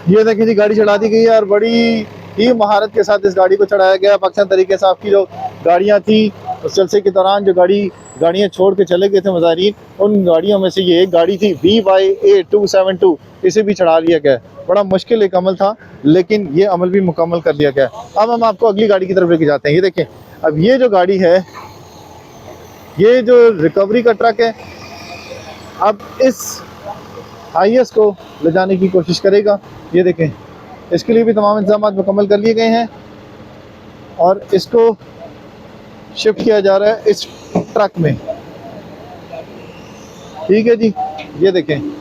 ये देखिए जी, गाड़ी चढ़ा दी गई है और बड़ी ही महारत के साथ इस गाड़ी को चढ़ाया गया। पाकिस्तान तरीके से आपकी जो गाड़ियां थी उस जलसे के दौरान जो गाड़ियां छोड़ के चले गए थे मुजाहिरीन, उन गाड़ियों में से ये एक गाड़ी थी VYA272, इसे भी चढ़ा लिया गया। बड़ा मुश्किल एक अमल था, लेकिन ये अमल भी मुकम्मल कर लिया गया। अब हम आपको अगली गाड़ी की तरफ लेके जाते हैं। ये देखें, अब ये जो गाड़ी है, ये जो रिकवरी का ट्रक है, अब इस IS को ले जाने की कोशिश करेगा। ये देखें, इसके लिए भी तमाम इंतजाम मुकम्मल कर लिए गए हैं और इसको शिफ्ट किया जा रहा है इस ट्रक में। ठीक है जी, ये देखें।